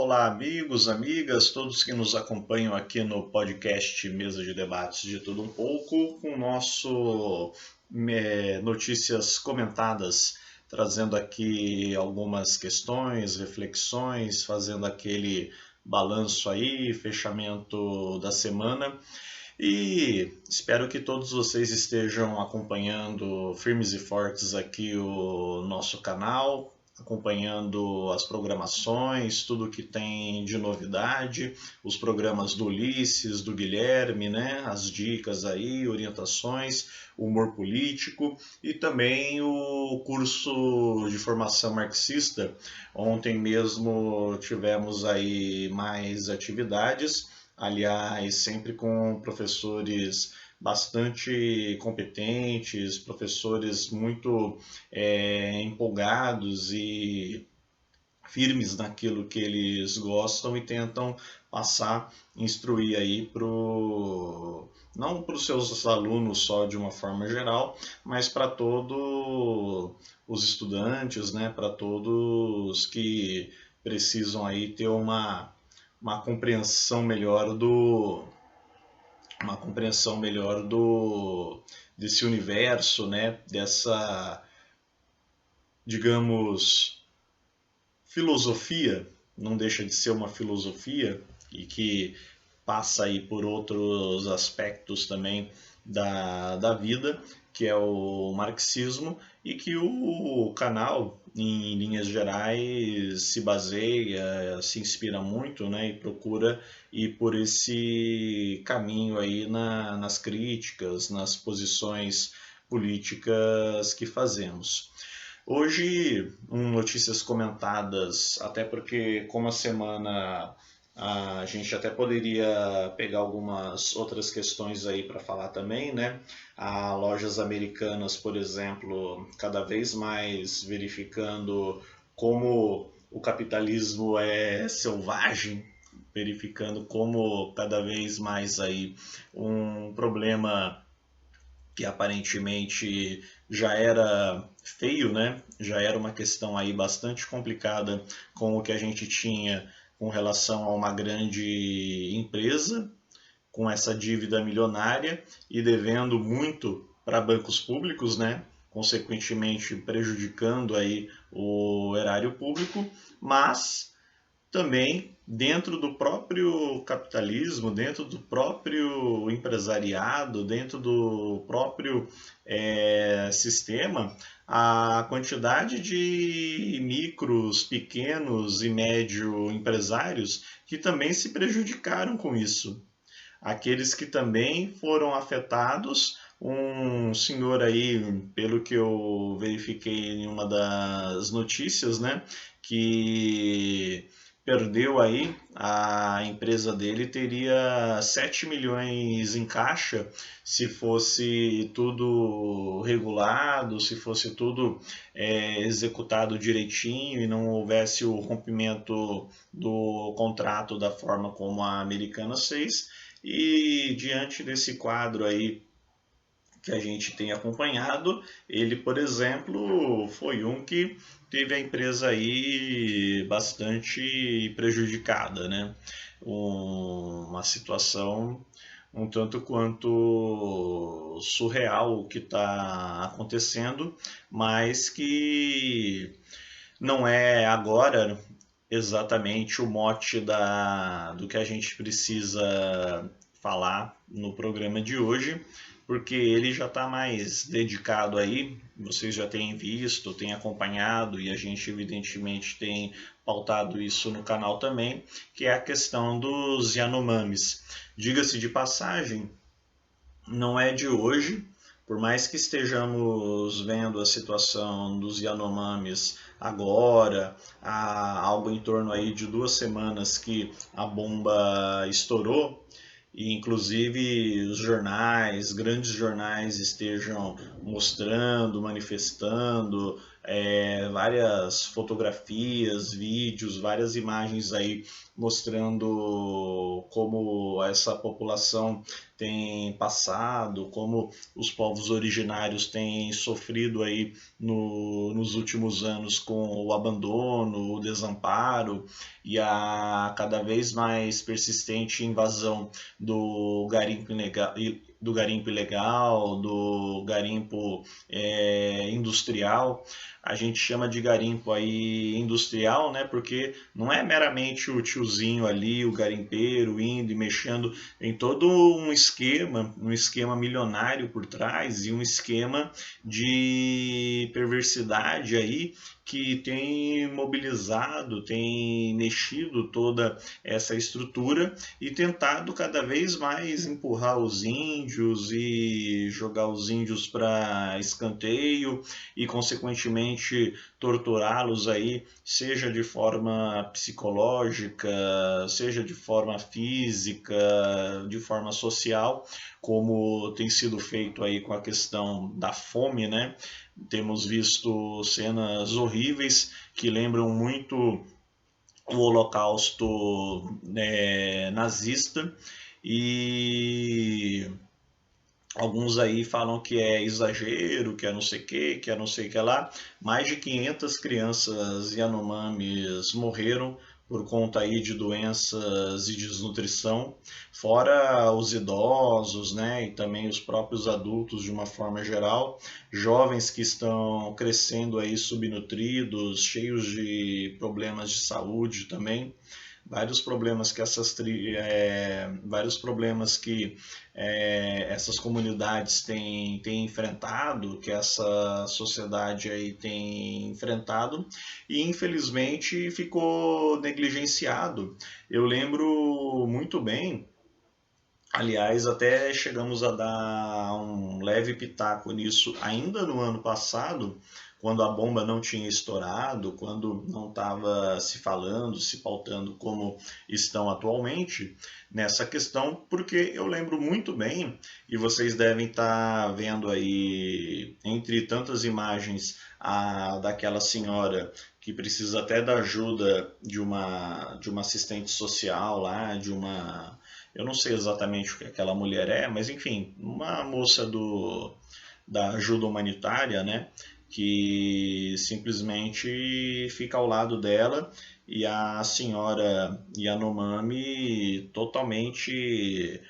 Olá, amigos, amigas, todos que nos acompanham aqui no podcast Mesa de Debates de Tudo Um Pouco, com o nosso Notícias Comentadas, trazendo aqui algumas questões, reflexões, fazendo aquele balanço aí, fechamento da semana. E espero que todos vocês estejam acompanhando firmes e fortes aqui o nosso canal, acompanhando as programações, tudo que tem de novidade, os programas do Ulisses, do Guilherme, né? As dicas aí, orientações, humor político e também o curso de formação marxista. Ontem mesmo tivemos aí mais atividades. Aliás, sempre com professores bastante competentes, professores muito empolgados e firmes naquilo que eles gostam e tentam passar, instruir aí não para os seus alunos só de uma forma geral, mas para todos os estudantes, né, para todos que precisam aí ter uma compreensão melhor desse universo, né, dessa, digamos, filosofia, não deixa de ser uma filosofia e que passa aí por outros aspectos também da vida, que é o marxismo, e que o canal, em linhas gerais, se baseia, se inspira muito, né, e procura ir por esse caminho aí nas críticas, nas posições políticas que fazemos. Hoje, notícias comentadas, até porque como a semana a gente até poderia pegar algumas outras questões aí para falar também, né? Há lojas americanas, por exemplo, cada vez mais verificando como o capitalismo é selvagem, verificando como cada vez mais aí um problema que aparentemente já era feio, né? Já era uma questão aí bastante complicada com o que a gente tinha com relação a uma grande empresa com essa dívida milionária e devendo muito para bancos públicos, né? Consequentemente prejudicando aí o erário público, mas também dentro do próprio capitalismo, dentro do próprio empresariado, dentro do próprio sistema, a quantidade de micros, pequenos e médio empresários que também se prejudicaram com isso. Aqueles que também foram afetados, um senhor aí, pelo que eu verifiquei em uma das notícias, né, que perdeu aí, a empresa dele teria 7 milhões em caixa se fosse tudo regulado, se fosse tudo executado direitinho e não houvesse o rompimento do contrato da forma como a americana fez. E diante desse quadro aí que a gente tem acompanhado, ele, por exemplo, foi um que teve a empresa aí bastante prejudicada, né? Uma situação um tanto quanto surreal o que está acontecendo, mas que não é agora exatamente o mote do que a gente precisa falar no programa de hoje, porque ele já está mais dedicado aí, vocês já têm visto, têm acompanhado e a gente evidentemente tem pautado isso no canal também, que é a questão dos Yanomamis. Diga-se de passagem, não é de hoje, por mais que estejamos vendo a situação dos Yanomamis agora, há algo em torno aí de 2 semanas que a bomba estourou, e inclusive os jornais, grandes jornais estejam mostrando, manifestando várias fotografias, vídeos, várias imagens aí mostrando como essa população tem passado, como os povos originários têm sofrido aí nos últimos anos com o abandono, o desamparo e a cada vez mais persistente invasão do garimpo ilegal, do garimpo industrial. A gente chama de garimpo aí industrial, né? Porque não é meramente o tiozinho ali, o garimpeiro indo e mexendo em todo um esquema milionário por trás e um esquema de perversidade aí que tem mobilizado, tem mexido toda essa estrutura e tentado cada vez mais empurrar os índios e jogar os índios para escanteio e, consequentemente, torturá-los aí, seja de forma psicológica, seja de forma física, de forma social, como tem sido feito aí com a questão da fome, né? Temos visto cenas horríveis que lembram muito o Holocausto nazista e alguns aí falam que é exagero, que é não sei o que é não sei o que lá. Mais de 500 crianças Yanomamis morreram por conta aí de doenças e desnutrição, fora os idosos, né, e também os próprios adultos de uma forma geral, jovens que estão crescendo aí subnutridos, cheios de problemas de saúde também, vários problemas que essas comunidades têm enfrentado, que essa sociedade aí tem enfrentado e infelizmente ficou negligenciado. Eu lembro muito bem, aliás, até chegamos a dar um leve pitaco nisso ainda no ano passado, quando a bomba não tinha estourado, quando não estava se falando, se pautando como estão atualmente nessa questão, porque eu lembro muito bem, e vocês devem estar vendo aí, entre tantas imagens, daquela senhora que precisa até da ajuda de uma assistente social lá, eu não sei exatamente o que aquela mulher é, mas enfim, uma moça da ajuda humanitária, né? Que simplesmente fica ao lado dela e a senhora Yanomami totalmente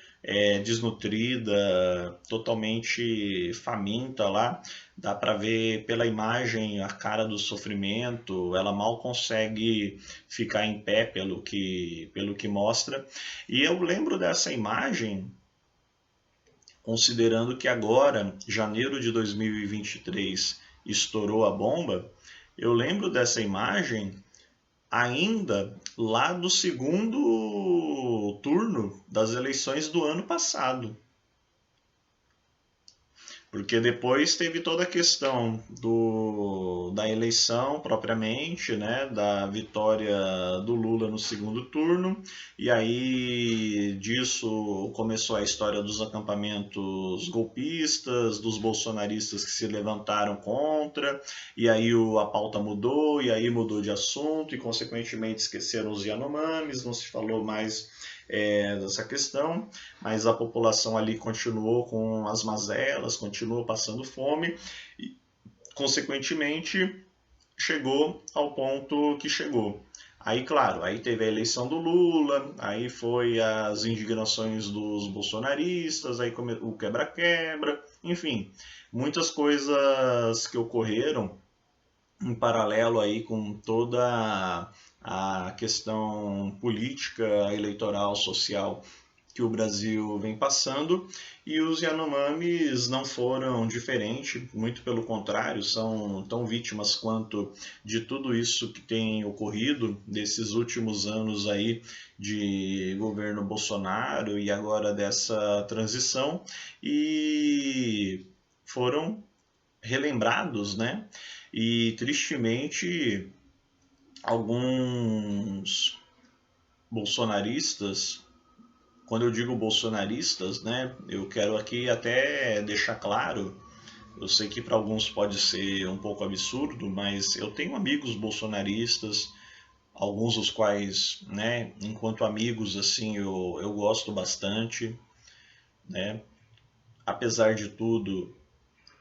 desnutrida, totalmente faminta lá. Dá para ver pela imagem a cara do sofrimento, ela mal consegue ficar em pé pelo que mostra. E eu lembro dessa imagem considerando que agora, janeiro de 2023, estourou a bomba, eu lembro dessa imagem ainda lá do segundo turno das eleições do ano passado. Porque depois teve toda a questão da eleição propriamente, né, da vitória do Lula no segundo turno, e aí disso começou a história dos acampamentos golpistas, dos bolsonaristas que se levantaram contra, e aí a pauta mudou, e aí mudou de assunto, e consequentemente esqueceram os Yanomamis, não se falou mais dessa questão, mas a população ali continuou com as mazelas, continuou passando fome e, consequentemente, chegou ao ponto que chegou. Aí, claro, aí teve a eleição do Lula, aí foi as indignações dos bolsonaristas, aí o quebra-quebra, enfim, muitas coisas que ocorreram em paralelo aí com toda a questão política, eleitoral, social que o Brasil vem passando, e os Yanomamis não foram diferente, muito pelo contrário, são tão vítimas quanto de tudo isso que tem ocorrido desses últimos anos aí de governo Bolsonaro e agora dessa transição, e foram relembrados, né? E tristemente alguns bolsonaristas, quando eu digo bolsonaristas, né, eu quero aqui até deixar claro, eu sei que para alguns pode ser um pouco absurdo, mas eu tenho amigos bolsonaristas, alguns dos quais, né, enquanto amigos, assim, eu gosto bastante, né? Apesar de tudo,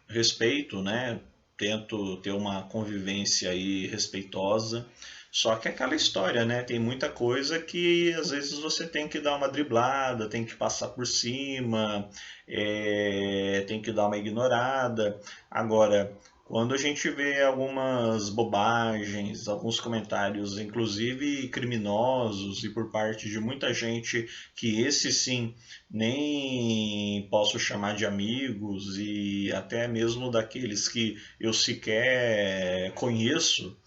respeito, né? Tento ter uma convivência aí respeitosa. Só que é aquela história, né? Tem muita coisa que às vezes você tem que dar uma driblada, tem que passar por cima, tem que dar uma ignorada. Agora, quando a gente vê algumas bobagens, alguns comentários, inclusive criminosos, e por parte de muita gente que esse sim nem posso chamar de amigos e até mesmo daqueles que eu sequer conheço,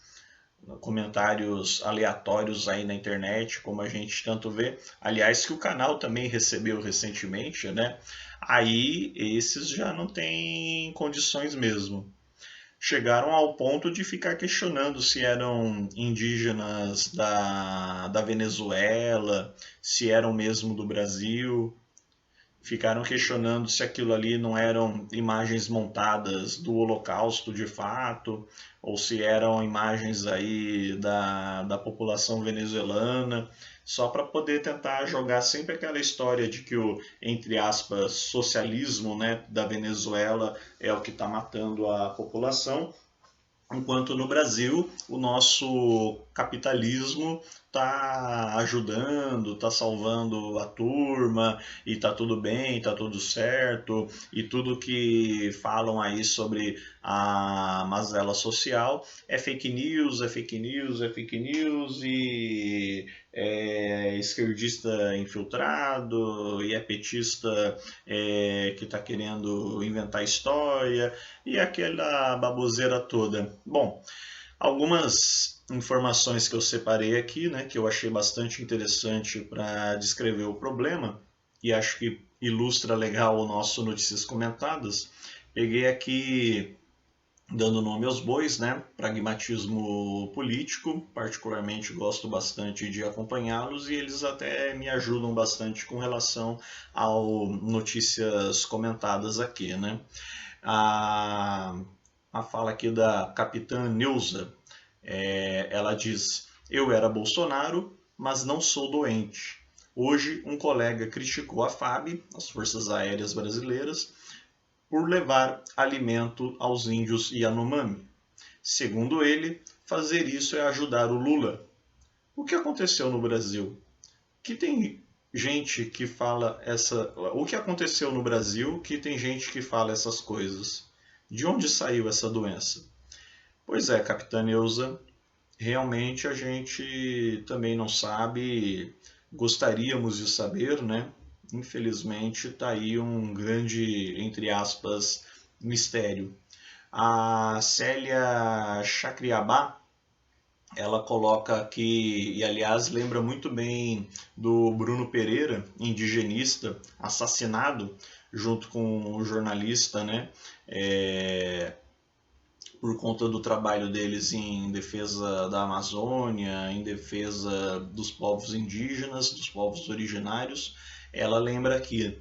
comentários aleatórios aí na internet, como a gente tanto vê, aliás, que o canal também recebeu recentemente, né? Aí esses já não têm condições mesmo. Chegaram ao ponto de ficar questionando se eram indígenas da Venezuela, se eram mesmo do Brasil. Ficaram questionando se aquilo ali não eram imagens montadas do Holocausto de fato, ou se eram imagens aí da população venezuelana, só para poder tentar jogar sempre aquela história de que o, entre aspas, socialismo, né, da Venezuela é o que está matando a população, enquanto no Brasil o nosso capitalismo está ajudando, está salvando a turma e está tudo bem, está tudo certo e tudo que falam aí sobre a mazela social é fake news, é fake news, é fake news e é esquerdista infiltrado e é petista que está querendo inventar história e aquela baboseira toda. Bom, algumas informações que eu separei aqui, né, que eu achei bastante interessante para descrever o problema e acho que ilustra legal o nosso Notícias Comentadas. Peguei aqui dando nome aos bois, né? Pragmatismo político, particularmente gosto bastante de acompanhá-los e eles até me ajudam bastante com relação ao notícias comentadas aqui, né? A, a fala aqui da capitã Neuza, ela diz: eu era Bolsonaro, mas não sou doente. Hoje, um colega criticou a FAB, as Forças Aéreas Brasileiras, por levar alimento aos índios Yanomami. Segundo ele, fazer isso é ajudar o Lula. O que aconteceu no Brasil? Que tem gente que fala essa. O que aconteceu no Brasil que tem gente que fala essas coisas? De onde saiu essa doença? Pois é, Capitã Neuza, realmente a gente também não sabe, gostaríamos de saber, né? Infelizmente está aí um grande, entre aspas, mistério. A Célia Chacriabá, ela coloca que, e aliás lembra muito bem do Bruno Pereira, indigenista, assassinado junto com o jornalista, né? Por conta do trabalho deles em defesa da Amazônia, em defesa dos povos indígenas, dos povos originários. Ela lembra que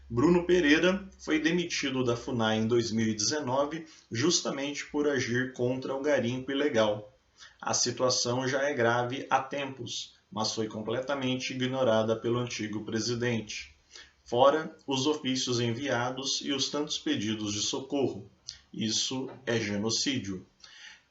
Bruno Pereira foi demitido da FUNAI em 2019 justamente por agir contra o garimpo ilegal. A situação já é grave há tempos, mas foi completamente ignorada pelo antigo presidente. Fora os ofícios enviados e os tantos pedidos de socorro. Isso é genocídio.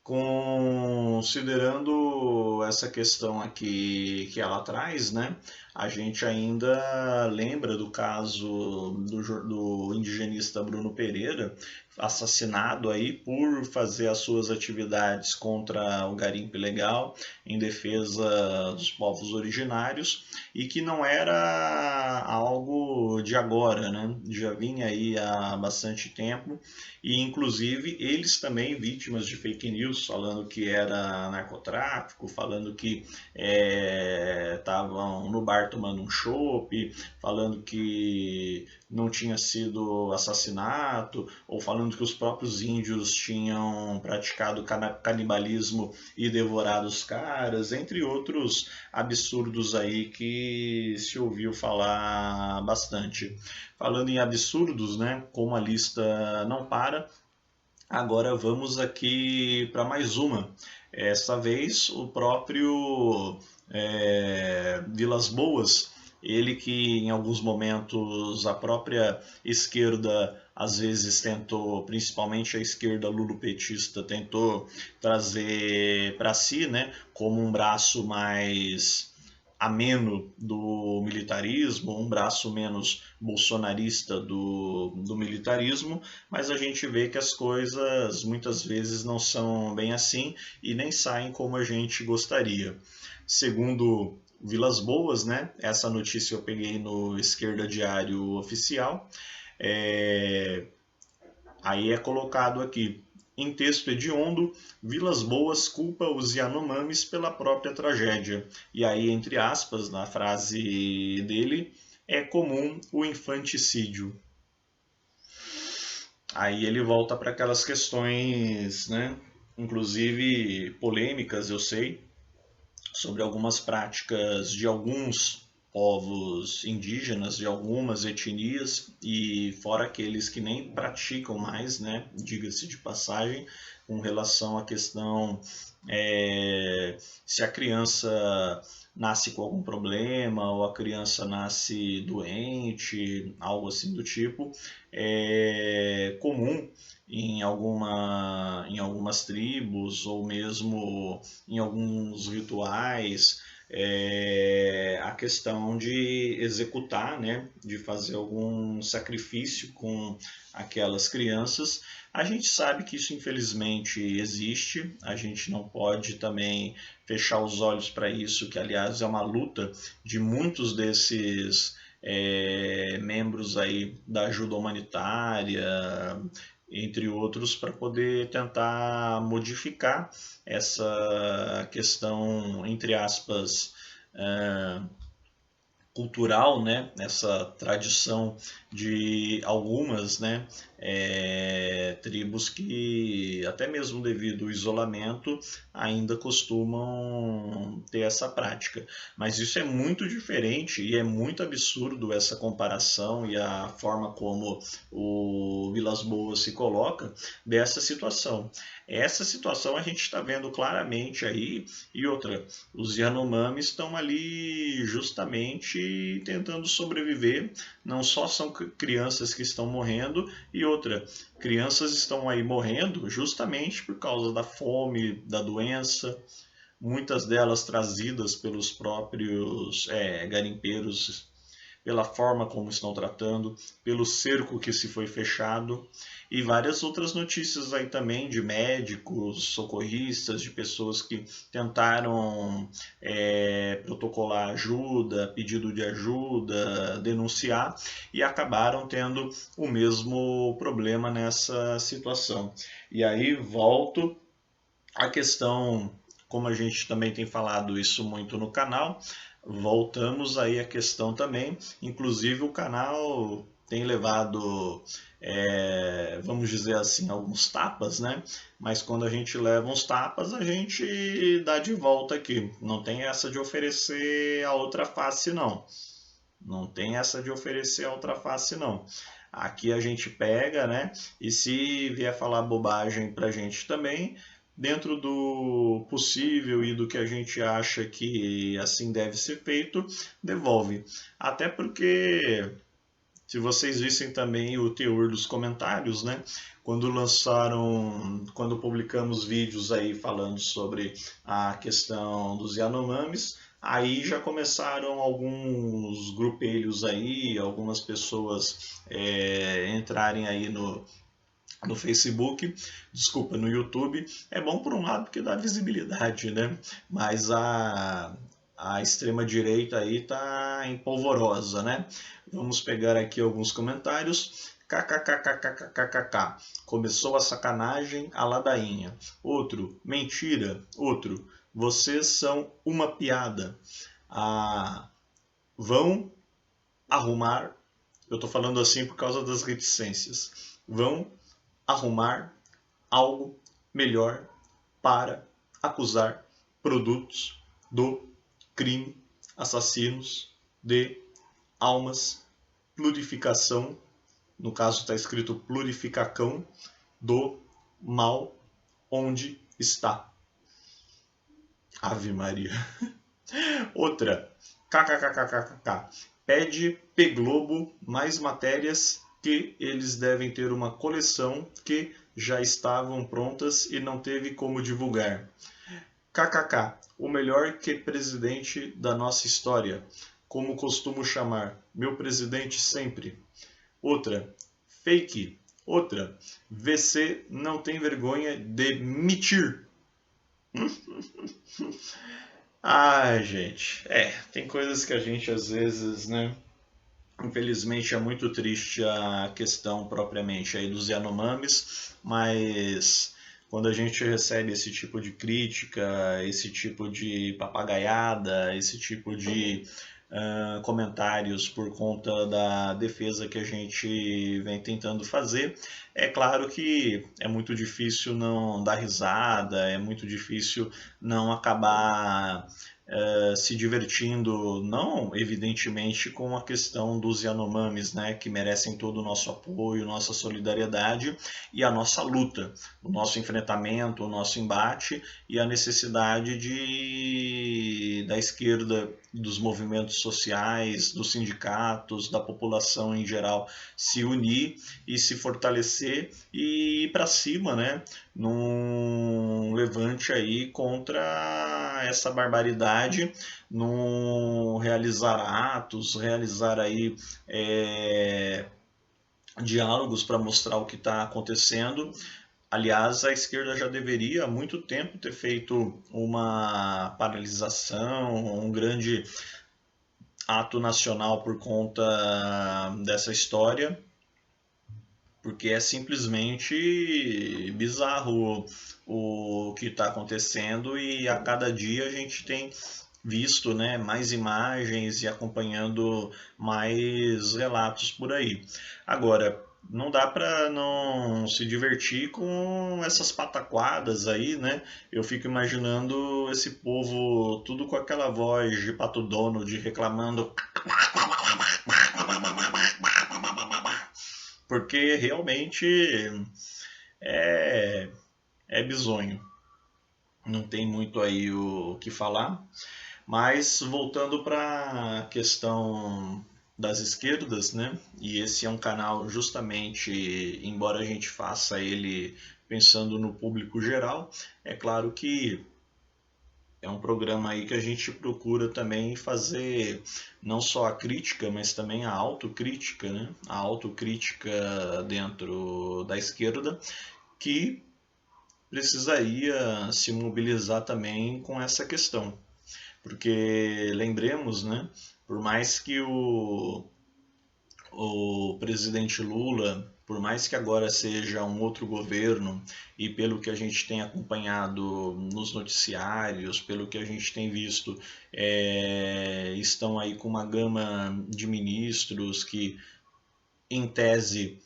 Considerando essa questão aqui que ela traz, né, a gente ainda lembra do caso do indigenista Bruno Pereira, assassinado aí por fazer as suas atividades contra o garimpo ilegal, em defesa dos povos originários, e que não era algo de agora, né? Já vinha aí há bastante tempo, e inclusive eles também vítimas de fake news, falando que era narcotráfico, falando que estavam no bar tomando um chopp, falando que não tinha sido assassinato, ou falando que os próprios índios tinham praticado canibalismo e devorado os caras, entre outros absurdos aí que se ouviu falar bastante. Falando em absurdos, né, como a lista não para, agora vamos aqui para mais uma. Essa vez o próprio Vilas Boas, ele que em alguns momentos a própria esquerda às vezes tentou, principalmente a esquerda lulopetista, tentou trazer para si, né, como um braço mais ameno do militarismo, um braço menos bolsonarista do militarismo, mas a gente vê que as coisas muitas vezes não são bem assim e nem saem como a gente gostaria. Segundo Vilas Boas, né? Essa notícia eu peguei no Esquerda Diário Oficial. É, Aí é colocado aqui, em texto hediondo, Vilas Boas culpa os Yanomamis pela própria tragédia. E aí, entre aspas, na frase dele, é comum o infanticídio. Aí ele volta para aquelas questões, né, inclusive polêmicas, eu sei, sobre algumas práticas de alguns povos indígenas, de algumas etnias, e fora aqueles que nem praticam mais, né, diga-se de passagem, com relação à questão se a criança nasce com algum problema ou a criança nasce doente, algo assim do tipo, é comum em algumas tribos ou mesmo em alguns rituais a questão de executar, né, de fazer algum sacrifício com aquelas crianças. A gente sabe que isso infelizmente existe, a gente não pode também fechar os olhos para isso, que aliás é uma luta de muitos desses membros aí da ajuda humanitária, entre outros, para poder tentar modificar essa questão, entre aspas, cultural, né? Essa tradição de algumas, né? Tribos que, até mesmo devido ao isolamento, ainda costumam ter essa prática. Mas isso é muito diferente e é muito absurdo essa comparação e a forma como o Vilas Boas se coloca dessa situação. Essa situação a gente está vendo claramente aí, e outra, os Yanomami estão ali justamente tentando sobreviver. Não só são crianças que estão morrendo, e outra, crianças estão aí morrendo justamente por causa da fome, da doença, muitas delas trazidas pelos próprios garimpeiros, pela forma como estão tratando, pelo cerco que se foi fechado e várias outras notícias aí também de médicos, socorristas, de pessoas que tentaram protocolar ajuda, pedido de ajuda, denunciar e acabaram tendo o mesmo problema nessa situação. E aí volto à questão, como a gente também tem falado isso muito no canal, voltamos aí à questão também, inclusive o canal tem levado, vamos dizer assim, alguns tapas, né? Mas quando a gente leva uns tapas, a gente dá de volta aqui. Não tem essa de oferecer a outra face, não. Não tem essa de oferecer a outra face, não. Aqui a gente pega, né? E se vier falar bobagem pra gente também, dentro do possível e do que a gente acha que assim deve ser feito, devolve. Até porque, se vocês vissem também o teor dos comentários, né? Quando publicamos vídeos aí falando sobre a questão dos Yanomamis, aí já começaram alguns grupelhos aí, algumas pessoas entrarem aí no Facebook, desculpa, no YouTube. É bom por um lado porque dá visibilidade, né? Mas a extrema direita aí tá empolvorosa, né? Vamos pegar aqui alguns comentários. KKKKKKKK. Começou a sacanagem, a ladainha. Outro, mentira. Outro, vocês são uma piada. Ah, vão arrumar. Eu tô falando assim por causa das reticências. Vão arrumar algo melhor para acusar produtos do crime, assassinos de almas, plurificação, no caso está escrito plurificacão, do mal onde está. Ave Maria. Outra, kkkkkk. Pede P Globo mais matérias que eles devem ter uma coleção que já estavam prontas e não teve como divulgar. KKK, o melhor que presidente da nossa história, como costumo chamar, meu presidente sempre. Outra, fake. Outra, VC não tem vergonha de mentir. Ai, gente, tem coisas que a gente às vezes, né? Infelizmente é muito triste a questão propriamente aí dos Yanomamis, mas quando a gente recebe esse tipo de crítica, esse tipo de papagaiada, esse tipo de comentários por conta da defesa que a gente vem tentando fazer, é claro que é muito difícil não dar risada, é muito difícil não acabar se divertindo, não evidentemente com a questão dos Yanomamis, né, que merecem todo o nosso apoio, nossa solidariedade e a nossa luta, o nosso enfrentamento, o nosso embate e a necessidade da esquerda, dos movimentos sociais, dos sindicatos, da população em geral se unir e se fortalecer e ir para cima, né, num levante aí contra essa barbaridade, num realizar atos, realizar aí diálogos para mostrar o que está acontecendo. Aliás, a esquerda já deveria há muito tempo ter feito uma paralisação, um grande ato nacional por conta dessa história, porque é simplesmente bizarro o que está acontecendo e a cada dia a gente tem visto, né, mais imagens e acompanhando mais relatos por aí. Agora, não dá para não se divertir com essas pataquadas aí, né? Eu fico imaginando esse povo tudo com aquela voz de Pato Donald reclamando porque realmente é, é bizonho. Não tem muito aí o que falar. Mas voltando para a questão das esquerdas, né? E esse é um canal justamente, embora a gente faça ele pensando no público geral, é claro que é um programa aí que a gente procura também fazer não só a crítica, mas também a autocrítica, né? A autocrítica dentro da esquerda, que precisaria se mobilizar também com essa questão. Porque lembremos, né? Por mais que o presidente Lula, por mais que agora seja um outro governo, e pelo que a gente tem acompanhado nos noticiários, pelo que a gente tem visto, estão aí com uma gama de ministros que, em tese,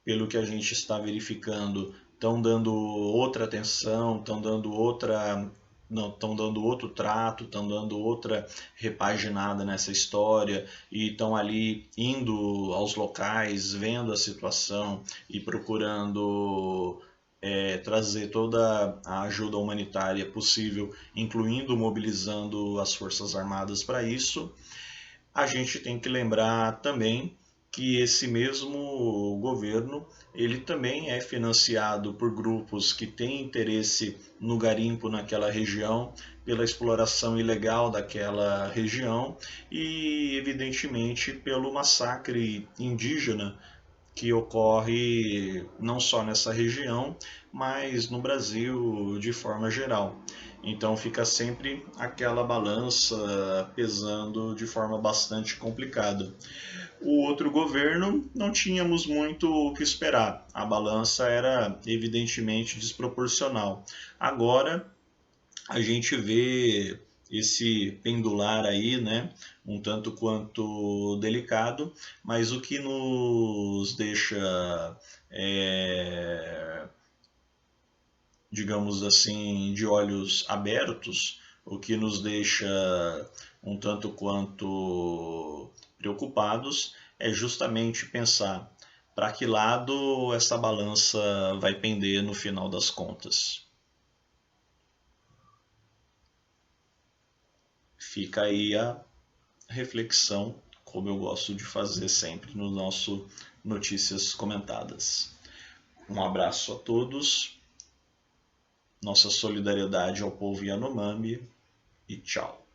pelo que a gente está verificando, estão dando outra atenção, estão dando outra, não, estão dando outro trato, estão dando outra repaginada nessa história e estão ali indo aos locais, vendo a situação e procurando trazer toda a ajuda humanitária possível, incluindo mobilizando as Forças Armadas para isso. A gente tem que lembrar também que esse mesmo governo ele também é financiado por grupos que têm interesse no garimpo naquela região, pela exploração ilegal daquela região e, evidentemente, pelo massacre indígena que ocorre não só nessa região, mas no Brasil de forma geral. Então fica sempre aquela balança pesando de forma bastante complicada. O outro governo não tínhamos muito o que esperar. A balança era evidentemente desproporcional. Agora a gente vê esse pendular aí, né, um tanto quanto delicado, mas o que nos deixa, digamos assim, de olhos abertos, o que nos deixa um tanto quanto preocupados, é justamente pensar para que lado essa balança vai pender no final das contas. Fica aí a reflexão, como eu gosto de fazer sempre no nosso Notícias Comentadas. Um abraço a todos, nossa solidariedade ao povo Yanomami e tchau.